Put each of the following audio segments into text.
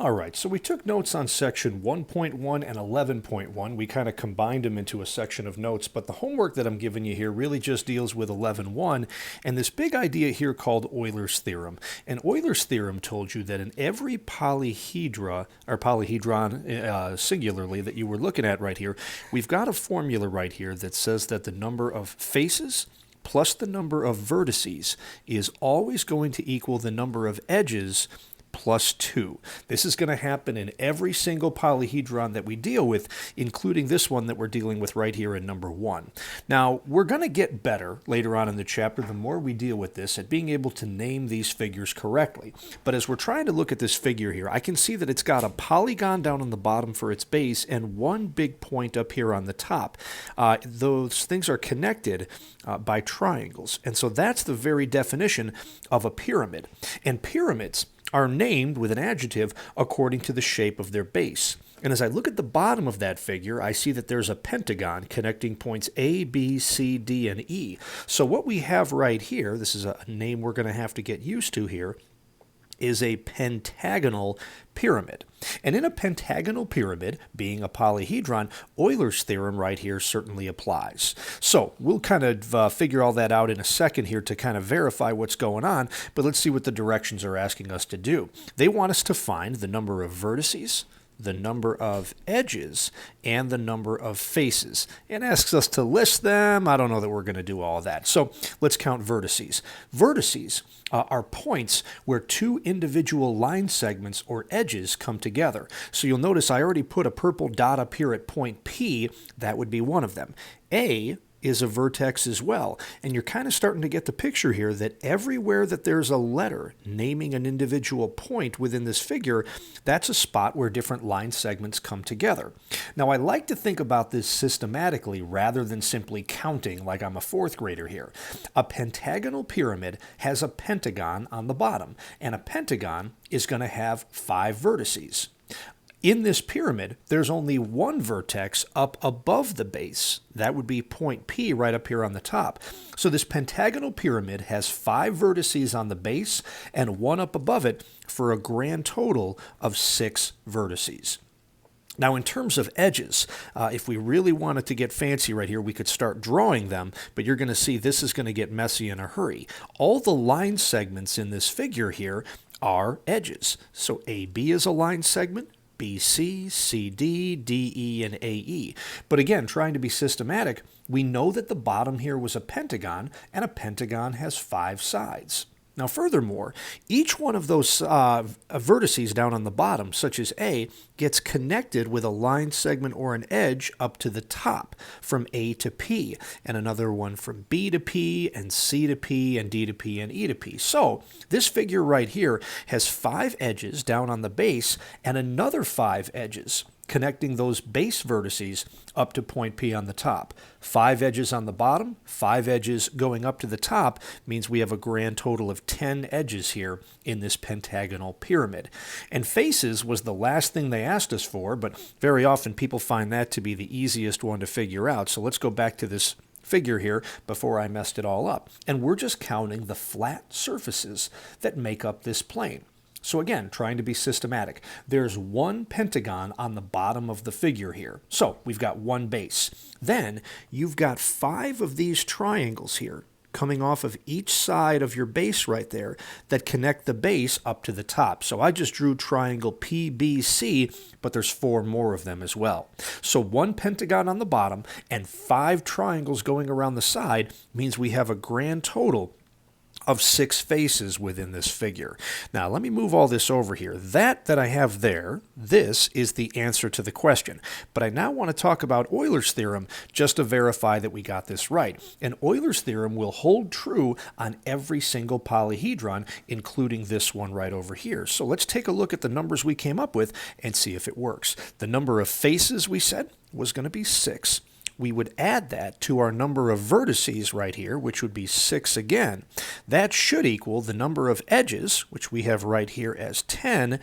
All right, so we took notes on section 1.1 and 11.1. We kind of combined them into a section of notes, but the homework that I'm giving you here really just deals with 11.1 and this big idea here called Euler's theorem. And Euler's theorem told you that in every polyhedra, or polyhedron singularly that you were looking at right here, we've got a formula right here that says that the number of faces plus the number of vertices is always going to equal the number of edges plus 2. This is going to happen in every single polyhedron that we deal with, including this one that we're dealing with right here in number 1. Now, we're going to get better later on in the chapter, the more we deal with this, at being able to name these figures correctly. But as we're trying to look at this figure here, I can see that it's got a polygon down on the bottom for its base and one big point up here on the top. Those things are connected by triangles. And so that's the very definition of a pyramid. And pyramids are named with an adjective according to the shape of their base. And as I look at the bottom of that figure, I see that there's a pentagon connecting points A, B, C, D, and E. So what we have right here, this is a name we're going to have to get used to here, is a pentagonal pyramid. And in a pentagonal pyramid, being a polyhedron, Euler's theorem right here certainly applies. So we'll kind of figure all that out in a second here to kind of verify what's going on, but let's see what the directions are asking us to do. They want us to find the number of vertices, the number of edges, and the number of faces, and asks us to list them. I don't know that we're going to do all of that. So let's count vertices. Vertices are points where two individual line segments or edges come together. So you'll notice I already put a purple dot up here at point P. That would be one of them. A is a vertex as well. And you're kind of starting to get the picture here that everywhere that there's a letter naming an individual point within this figure, that's a spot where different line segments come together. Now, I like to think about this systematically rather than simply counting like I'm a fourth grader here. A pentagonal pyramid has a pentagon on the bottom, and a pentagon is going to have 5 vertices. In this pyramid, there's only one vertex up above the base. That would be point P right up here on the top. So this pentagonal pyramid has 5 vertices on the base and one up above it for a grand total of 6 vertices. Now, in terms of edges, if we really wanted to get fancy right here, we could start drawing them, but you're going to see this is going to get messy in a hurry. All the line segments in this figure here are edges. So AB is a line segment, BC, CD, DE, and AE. But again, trying to be systematic, we know that the bottom here was a pentagon, and a pentagon has 5 sides. Now, furthermore, each one of those vertices down on the bottom, such as A, gets connected with a line segment or an edge up to the top from A to P, and another one from B to P, and C to P, and D to P, and E to P. So this figure right here has 5 edges down on the base and another 5 edges connecting those base vertices up to point P on the top. 5 edges on the bottom, 5 edges going up to the top means we have a grand total of 10 edges here in this pentagonal pyramid. And faces was the last thing they asked us for, but very often people find that to be the easiest one to figure out. So let's go back to this figure here before I messed it all up. And we're just counting the flat surfaces that make up this plane. So again, trying to be systematic. There's one pentagon on the bottom of the figure here. So we've got one base. Then you've got 5 of these triangles here coming off of each side of your base right there that connect the base up to the top. So I just drew triangle PBC, but there's 4 more of them as well. So one pentagon on the bottom and 5 triangles going around the side means we have a grand total of 6 faces within this figure. Now, let me move all this over here. That I have there, this is the answer to the question. But I now want to talk about Euler's theorem just to verify that we got this right. And Euler's theorem will hold true on every single polyhedron, including this one right over here. So let's take a look at the numbers we came up with and see if it works. The number of faces we said was going to be 6. We would add that to our number of vertices right here, which would be 6 again. That should equal the number of edges, which we have right here as 10,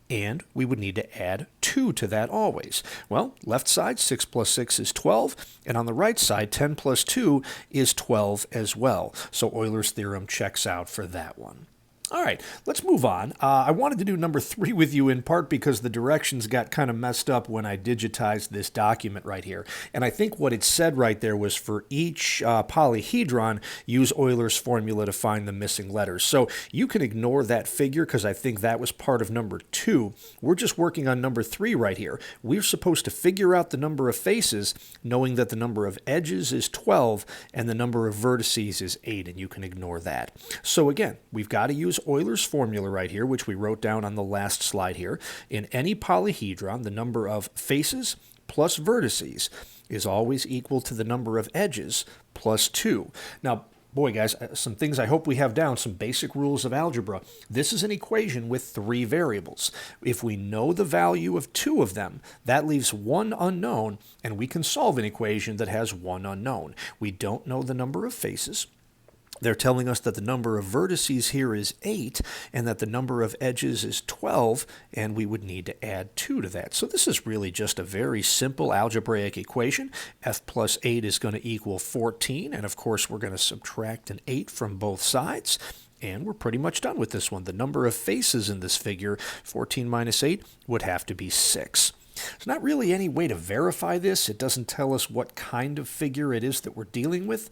and we would need to add 2 to that always. Well, left side, 6 plus 6 is 12, and on the right side, 10 plus 2 is 12 as well. So Euler's theorem checks out for that one. All right, let's move on. I wanted to do number 3 with you in part because the directions got kind of messed up when I digitized this document right here. And I think what it said right there was for each polyhedron, use Euler's formula to find the missing letters. So you can ignore that figure because I think that was part of number 2. We're just working on number 3 right here. We're supposed to figure out the number of faces, knowing that the number of edges is 12 and the number of vertices is 8, and you can ignore that. So again, we've got to use Euler's formula right here, which we wrote down on the last slide here. In any polyhedron, the number of faces plus vertices is always equal to the number of edges plus 2. Now, boy, guys, some things I hope we have down, some basic rules of algebra. This is an equation with 3 variables. If we know the value of 2 of them, that leaves 1 unknown, and we can solve an equation that has 1 unknown. We don't know the number of faces. They're telling us that the number of vertices here is 8 and that the number of edges is 12, and we would need to add 2 to that. So this is really just a very simple algebraic equation. F plus 8 is going to equal 14, and of course we're going to subtract an 8 from both sides. And we're pretty much done with this one. The number of faces in this figure, 14 minus 8, would have to be 6. There's not really any way to verify this. It doesn't tell us what kind of figure it is that we're dealing with.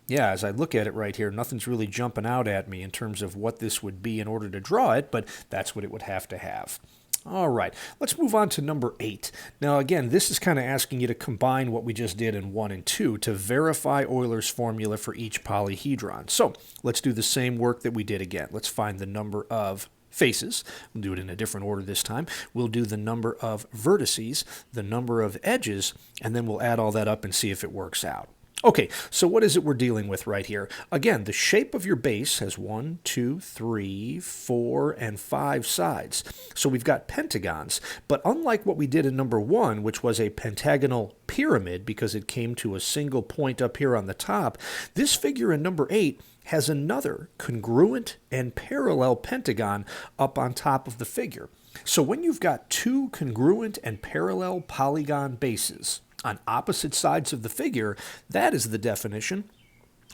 Yeah, as I look at it right here, nothing's really jumping out at me in terms of what this would be in order to draw it, but that's what it would have to have. All right, let's move on to number 8. Now again, this is kind of asking you to combine what we just did in 1 and 2 to verify Euler's formula for each polyhedron. So let's do the same work that we did again. Let's find the number of faces. We'll do it in a different order this time. We'll do the number of vertices, the number of edges, and then we'll add all that up and see if it works out. Okay, so what is it we're dealing with right here? Again, the shape of your base has 1, 2, 3, 4, and 5 sides. So we've got pentagons, but unlike what we did in number 1, which was a pentagonal pyramid because it came to a single point up here on the top, this figure in number 8 has another congruent and parallel pentagon up on top of the figure. So when you've got 2 congruent and parallel polygon bases on opposite sides of the figure, that is the definition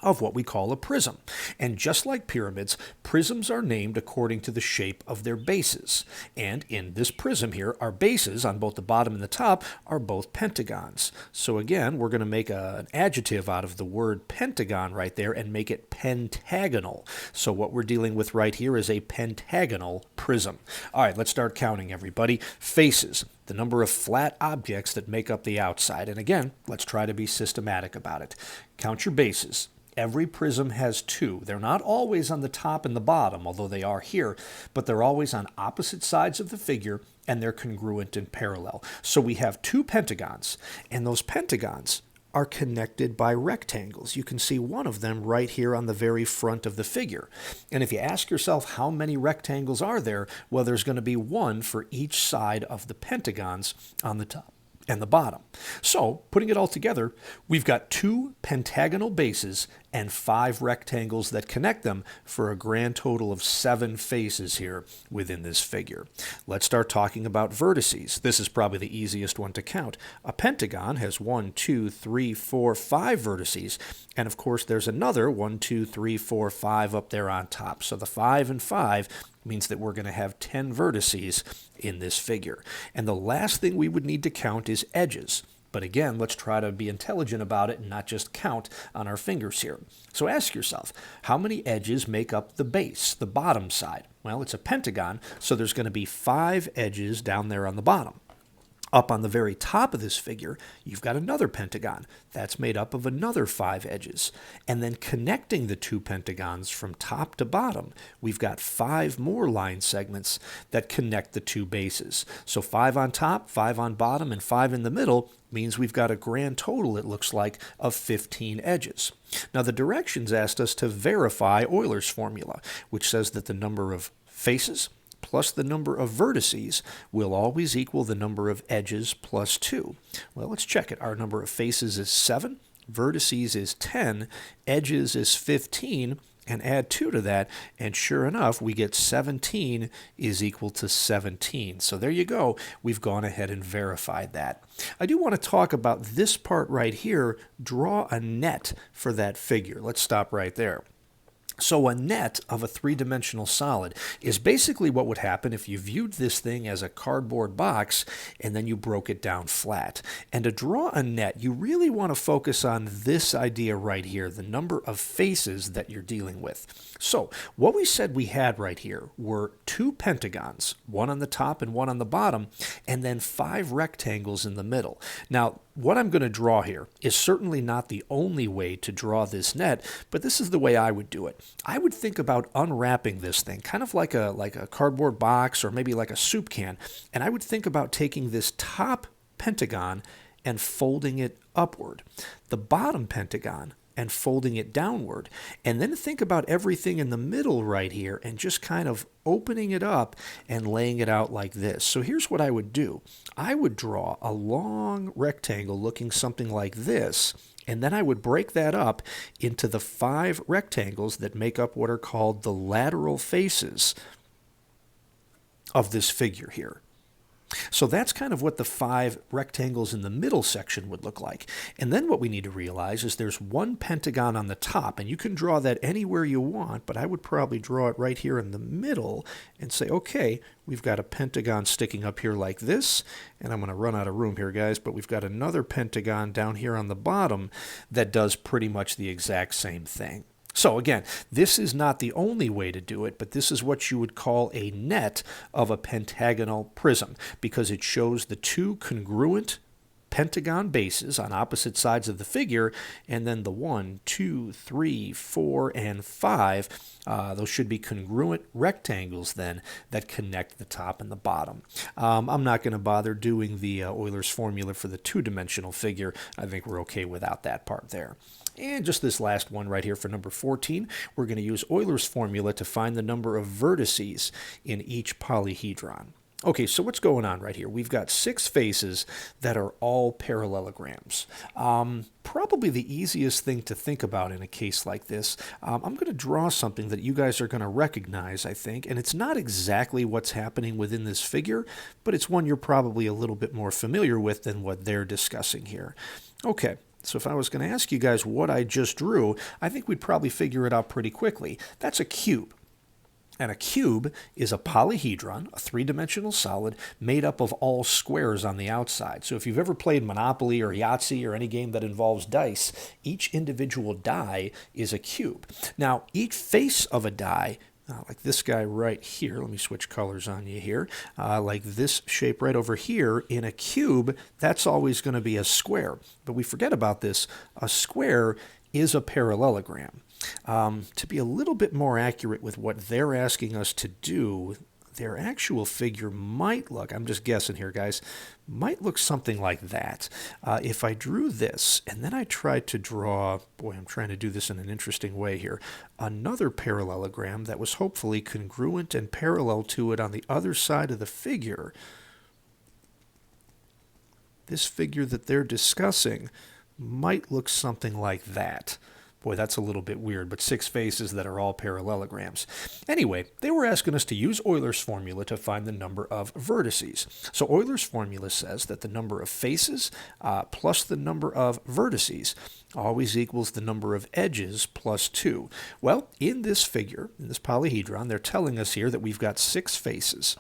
of what we call a prism. And just like pyramids, prisms are named according to the shape of their bases. And in this prism here, our bases on both the bottom and the top are both pentagons. So again, we're going to make an adjective out of the word pentagon right there and make it pentagonal. So what we're dealing with right here is a pentagonal prism. All right, let's start counting, everybody. Faces, the number of flat objects that make up the outside. And again, let's try to be systematic about it. Count your bases. Every prism has 2. They're not always on the top and the bottom, although they are here, but they're always on opposite sides of the figure, and they're congruent and parallel. So we have 2 pentagons, and those pentagons are connected by rectangles. You can see one of them right here on the very front of the figure. And if you ask yourself how many rectangles are there, well, there's going to be 1 for each side of the pentagons on the top and the bottom. So, putting it all together, we've got 2 pentagonal bases and 5 rectangles that connect them for a grand total of 7 faces here within this figure. Let's start talking about vertices. This is probably the easiest one to count. A pentagon has 1, 2, 3, 4, 5 vertices, and of course there's another 1, 2, 3, 4, 5 up there on top. So the 5 and 5 means that we're going to have 10 vertices in this figure. And the last thing we would need to count is edges. But again, let's try to be intelligent about it and not just count on our fingers here. So ask yourself, how many edges make up the base, the bottom side? Well, it's a pentagon, so there's going to be 5 edges down there on the bottom. Up on the very top of this figure, you've got another pentagon. That's made up of another 5 edges. And then connecting the 2 pentagons from top to bottom, we've got 5 more line segments that connect the 2 bases. So 5 on top, 5 on bottom, and 5 in the middle means we've got a grand total, it looks like, of 15 edges. Now the directions asked us to verify Euler's formula, which says that the number of faces plus the number of vertices will always equal the number of edges plus 2. Well, let's check it. Our number of faces is 7, vertices is 10, edges is 15, and add 2 to that, and sure enough, we get 17 is equal to 17. So there you go. We've gone ahead and verified that. I do want to talk about this part right here. Draw a net for that figure. Let's stop right there. So a net of a three-dimensional solid is basically what would happen if you viewed this thing as a cardboard box and then you broke it down flat. And to draw a net, you really want to focus on this idea right here, the number of faces that you're dealing with. So what we said we had right here were two pentagons, one on the top and one on the bottom, and then 5 rectangles in the middle. Now, what I'm going to draw here is certainly not the only way to draw this net, but this is the way I would do it. I would think about unwrapping this thing, kind of like a cardboard box or maybe like a soup can, and I would think about taking this top pentagon and folding it upward, the bottom pentagon and folding it downward, and then think about everything in the middle right here and just kind of opening it up and laying it out like this. So here's what I would do. I would draw a long rectangle looking something like this, and then I would break that up into the 5 rectangles that make up what are called the lateral faces of this figure here. So that's kind of what the 5 rectangles in the middle section would look like. And then what we need to realize is there's one pentagon on the top, and you can draw that anywhere you want, but I would probably draw it right here in the middle and say, okay, we've got a pentagon sticking up here like this, and I'm going to run out of room here, guys, but we've got another pentagon down here on the bottom that does pretty much the exact same thing. So again, this is not the only way to do it, but this is what you would call a net of a pentagonal prism because it shows the 2 congruent pentagon bases on opposite sides of the figure, and then the 1, 2, 3, 4, and 5. Those should be congruent rectangles then that connect the top and the bottom. I'm not going to bother doing the Euler's formula for the 2-dimensional figure. I think we're okay without that part there. And just this last one right here for number 14, we're going to use Euler's formula to find the number of vertices in each polyhedron. Okay, so what's going on right here? We've got 6 faces that are all parallelograms. Probably the easiest thing to think about in a case like this, I'm going to draw something that you guys are going to recognize, I think, and it's not exactly what's happening within this figure, but it's one you're probably a little bit more familiar with than what they're discussing here. Okay. So if I was going to ask you guys what I just drew, I think we'd probably figure it out pretty quickly. That's a cube. And a cube is a polyhedron, a 3-dimensional solid, made up of all squares on the outside. So if you've ever played Monopoly or Yahtzee or any game that involves dice, each individual die is a cube. Now, each face of a die, like this guy right here, let me switch colors on you here, like this shape right over here in a cube, that's always going to be a square. But we forget about this, a square is a parallelogram. To be a little bit more accurate with what they're asking us to do, their actual figure might look, I'm just guessing here, guys, might look something like that. If I drew this, and then I tried to draw, boy, I'm trying to do this in an interesting way here, another parallelogram that was hopefully congruent and parallel to it on the other side of the figure, this figure that they're discussing might look something like that. Boy, that's a little bit weird, but 6 faces that are all parallelograms. Anyway, they were asking us to use Euler's formula to find the number of vertices. So Euler's formula says that the number of faces plus the number of vertices always equals the number of edges plus 2. Well, in this figure, in this polyhedron, they're telling us here that we've got 6 faces.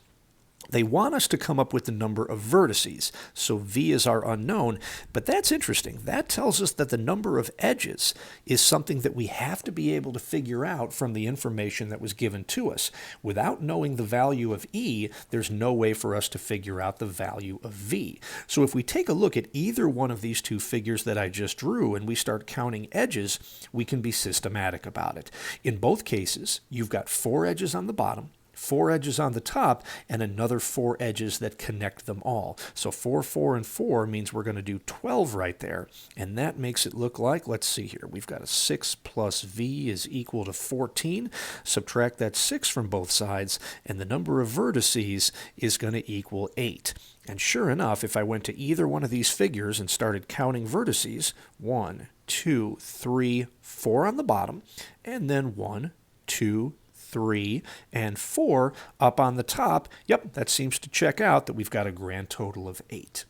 They want us to come up with the number of vertices, so V is our unknown, but that's interesting. That tells us that the number of edges is something that we have to be able to figure out from the information that was given to us. Without knowing the value of E, there's no way for us to figure out the value of V. So if we take a look at either one of these 2 figures that I just drew and we start counting edges, we can be systematic about it. In both cases, you've got 4 edges on the bottom, 4 edges on the top, and another 4 edges that connect them all. So 4, 4, and 4 means we're going to do 12 right there, and that makes it look like, let's see here, we've got a 6 plus V is equal to 14. Subtract that 6 from both sides, and the number of vertices is going to equal 8. And sure enough, if I went to either one of these figures and started counting vertices, 1, 2, 3, 4 on the bottom, and then 1, 2, 3, and 4 up on the top, yep, that seems to check out that we've got a grand total of 8.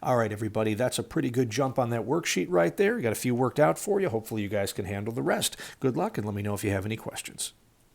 All right, everybody, that's a pretty good jump on that worksheet right there. Got a few worked out for you. Hopefully you guys can handle the rest. Good luck, and let me know if you have any questions.